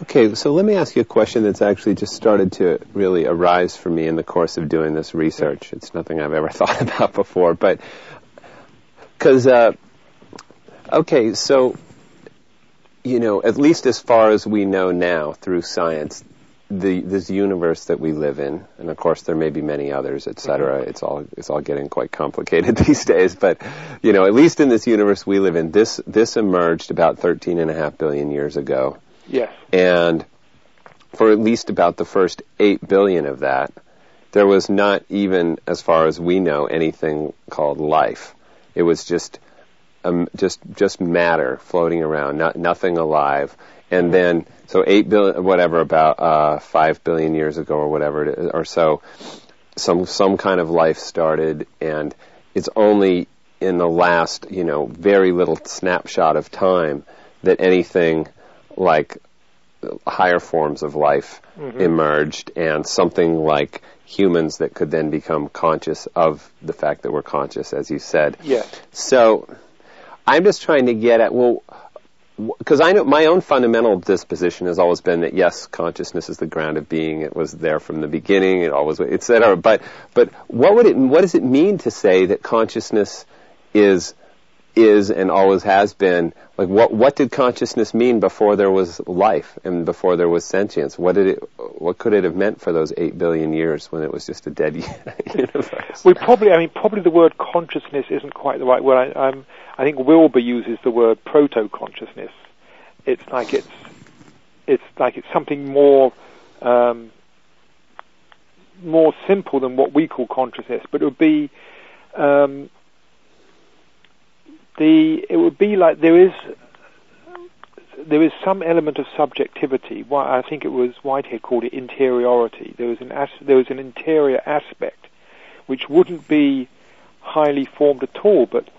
Okay, so let me ask you a question that's actually just started to really arise for me in the course of doing this research. It's nothing I've ever thought about before, but because, okay, so, you know, at least as far as we know now through science, this universe that we live in, and of course there may be many others, etc. It's all getting quite complicated these days. But you know, at least in this universe we live in, this emerged about 13.5 billion years ago. Yes. And for at least about the first 8 billion of that, there was not even, as far as we know, anything called life. It was just matter floating around, nothing alive. And then, so 8 billion, whatever, about 5 billion years ago or whatever it is, or so, some kind of life started, and it's only in the last, you know, very little snapshot of time that anything like higher forms of life emerged, and something like humans that could then become conscious of the fact that we're conscious, as you said. Yes. So, I'm just trying to get at, well, because I know my own fundamental disposition has always been that yes, consciousness is the ground of being. It was there from the beginning. It always, etc. But what does it mean to say that consciousness is and always has been? Like what did consciousness mean before there was life and before there was sentience? What could it have meant for those 8 billion years when it was just a dead universe? Probably the word consciousness isn't quite the right word. I think Wilbur uses the word proto-consciousness. It's like it's something more simple than what we call consciousness, but it would be like there is some element of subjectivity. I think it was Whitehead called it interiority. There was an interior aspect which wouldn't be highly formed at all, but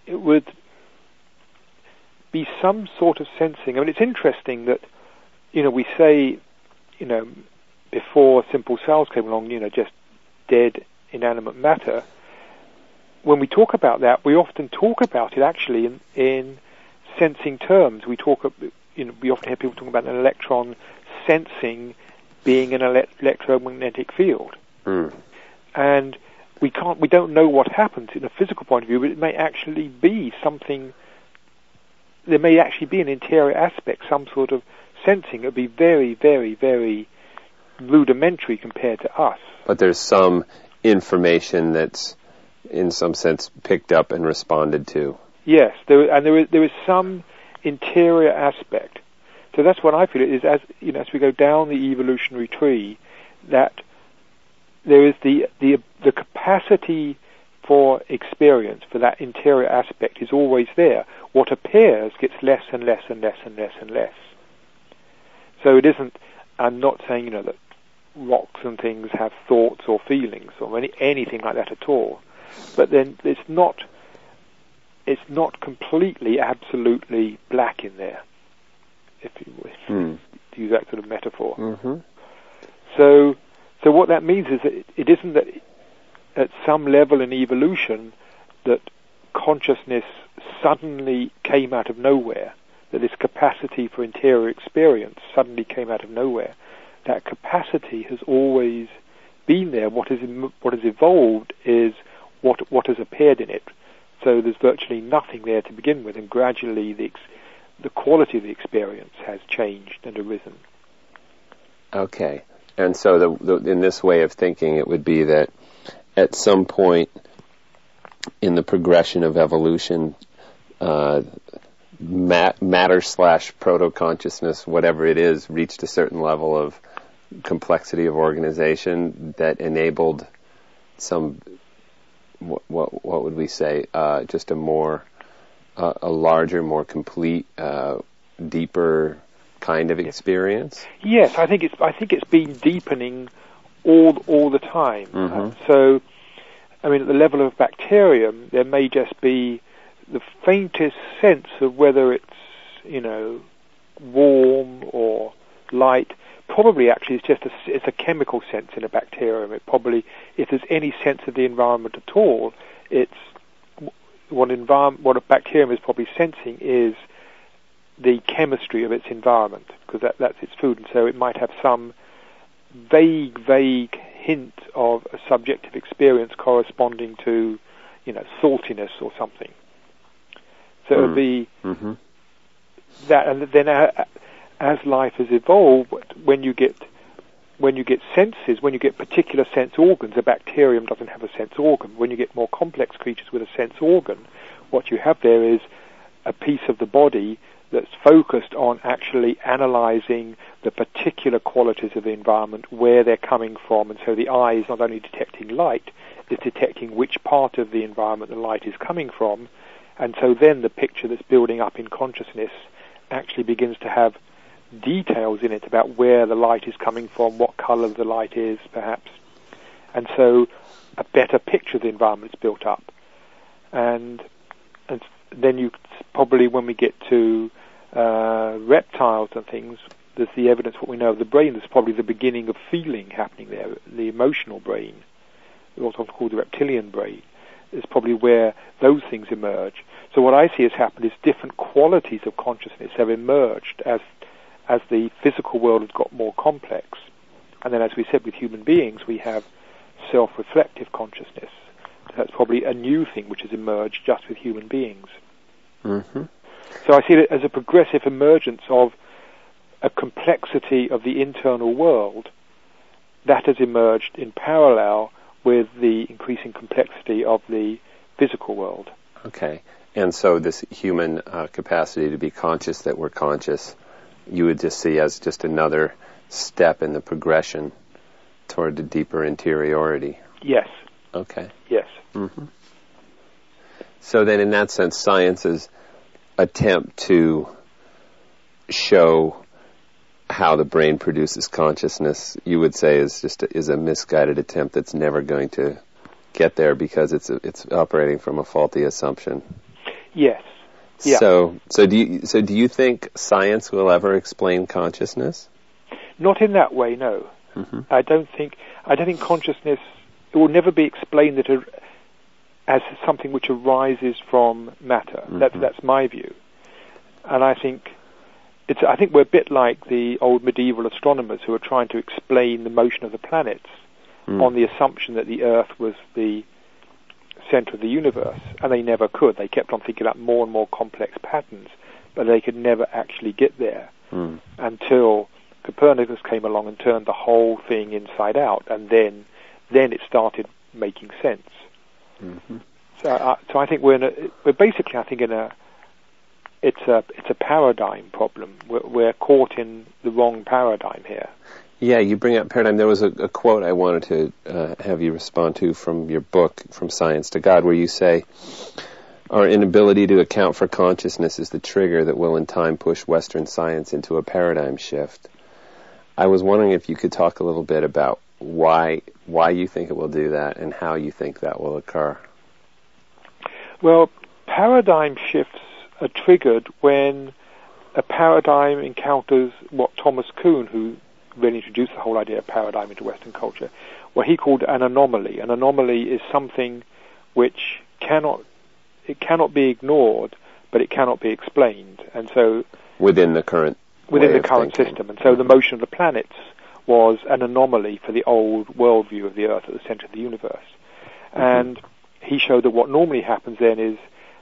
it would be some sort of sensing. I mean, it's interesting that, you know, we say, you know, before simple cells came along, you know, just dead inanimate matter. When we talk about that, we often talk about it actually in sensing terms. We often hear people talking about an electron sensing being an electromagnetic field. And we don't know what happens in a physical point of view, but it may actually be something. There may actually be an interior aspect, some sort of sensing. It would be very, very, very rudimentary compared to us. But there's some information that's, in some sense, picked up and responded to. Yes, there is some interior aspect. So that's what I feel it is. As you know, as we go down the evolutionary tree, that there is the capacity for experience, for that interior aspect, is always there. What appears gets less and less and less and less and less. So it isn't. I'm not saying, you know, that rocks and things have thoughts or feelings or anything like that at all. But then it's not completely, absolutely black in there, if you wish to use that sort of metaphor. Mm-hmm. So what that means is that it isn't that at some level in evolution that consciousness suddenly came out of nowhere, that this capacity for interior experience suddenly came out of nowhere. That capacity has always been there. What has evolved is what has appeared in it. So there's virtually nothing there to begin with, and gradually the quality of the experience has changed and arisen. Okay. And so in this way of thinking, it would be that at some point in the progression of evolution, matter/proto-consciousness, whatever it is, reached a certain level of complexity of organization that enabled some, what would we say, just a larger, more complete, deeper kind of experience? Yes, I think it's been deepening all the time. Mm-hmm. So, I mean, at the level of bacterium, there may just be the faintest sense of whether it's, you know, warm or light. Probably, actually, it's a chemical sense in a bacterium. It probably, if there's any sense of the environment at all, it's what a bacterium is probably sensing is the chemistry of its environment, because because that's its food, and so it might have some vague hint of a subjective experience corresponding to, saltiness or something. So it would be that, and then as life has evolved, when you get senses, when you get particular sense organs, a bacterium doesn't have a sense organ. When you get more complex creatures with a sense organ, what you have there is a piece of the body that's focused on actually analyzing the particular qualities of the environment, where they're coming from, and so the eye is not only detecting light, it's detecting which part of the environment the light is coming from, and so then the picture that's building up in consciousness actually begins to have details in it about where the light is coming from, what color the light is, perhaps, and so a better picture of the environment is built up. And then you probably, when we get to reptiles and things, there's the evidence, what we know of the brain, there's probably the beginning of feeling happening there, the emotional brain, also called the reptilian brain, is probably where those things emerge. So what I see has happened is different qualities of consciousness have emerged as the physical world has got more complex. And then, as we said, with human beings, we have self-reflective consciousness. That's probably a new thing which has emerged just with human beings. Mm-hmm. So I see it as a progressive emergence of a complexity of the internal world that has emerged in parallel with the increasing complexity of the physical world. Okay. And so this human capacity to be conscious that we're conscious, you would just see as just another step in the progression toward the deeper interiority. Yes. Okay. Yes. Mm-hmm. So then in that sense, science's attempt to show how the brain produces consciousness, you would say, is a misguided attempt that's never going to get there because it's operating from a faulty assumption. Yes. Yeah. So do you think science will ever explain consciousness? Not in that way, no. Mm-hmm. I don't think consciousness, it will never be explained as something which arises from matter. Mm-hmm. That's my view. And I think we're a bit like the old medieval astronomers who are trying to explain the motion of the planets on the assumption that the Earth was the center of the universe, and they never could. They kept on thinking up more and more complex patterns, but they could never actually get there until Copernicus came along and turned the whole thing inside out, and then it started making sense. Mm-hmm. So I think it's a paradigm problem. We're caught in the wrong paradigm here. Yeah, you bring up paradigm. There was a quote I wanted to have you respond to from your book, From Science to God, where you say, our inability to account for consciousness is the trigger that will in time push Western science into a paradigm shift. I was wondering if you could talk a little bit about why you think it will do that and how you think that will occur. Well, paradigm shifts are triggered when a paradigm encounters what Thomas Kuhn, who really introduced the whole idea of paradigm into Western culture, what he called an anomaly. An anomaly is something which cannot be ignored, but it cannot be explained. And so within the current system. And so the motion of the planets was an anomaly for the old worldview of the Earth at the center of the universe. Mm-hmm. And he showed that what normally happens then is,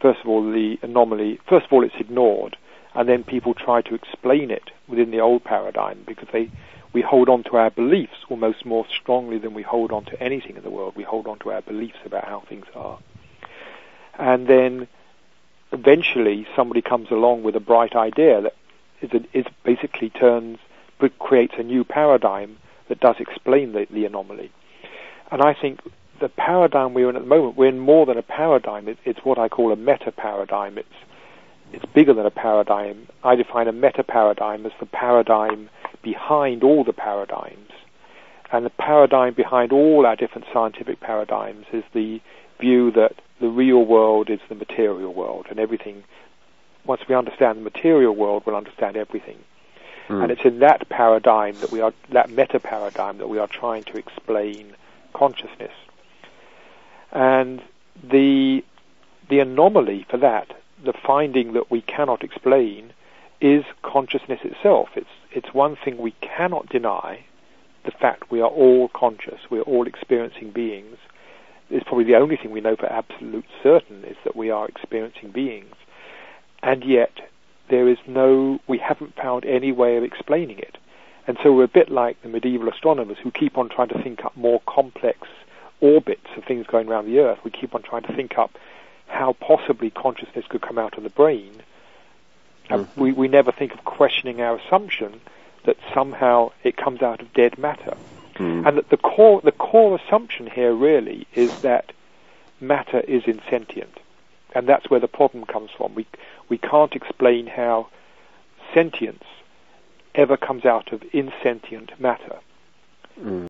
first of all, it's ignored, and then people try to explain it within the old paradigm because we hold on to our beliefs almost more strongly than we hold on to anything in the world. We hold on to our beliefs about how things are. And then eventually somebody comes along with a bright idea that basically creates a new paradigm that does explain the anomaly. And I think the paradigm we're in at the moment, we're in more than a paradigm. It's what I call a meta-paradigm. It's bigger than a paradigm. I define a meta-paradigm as the paradigm behind all the paradigms. And the paradigm behind all our different scientific paradigms is the view that the real world is the material world, and everything, once we understand the material world, we'll understand everything. And it's in that paradigm that meta-paradigm that we are trying to explain consciousness. And the anomaly for that, the finding that we cannot explain, is consciousness itself. it's one thing we cannot deny, the fact we are all conscious, we are all experiencing beings. It's probably the only thing we know for absolute certain is that we are experiencing beings. And yet, we haven't found any way of explaining it. And so we're a bit like the medieval astronomers who keep on trying to think up more complex orbits of things going around the Earth. We keep on trying to think up how possibly consciousness could come out of the brain. Mm-hmm. We never think of questioning our assumption that somehow it comes out of dead matter. Mm. And that the core assumption here really is that matter is insentient. And that's where the problem comes from. We can't explain how sentience ever comes out of insentient matter. Mm.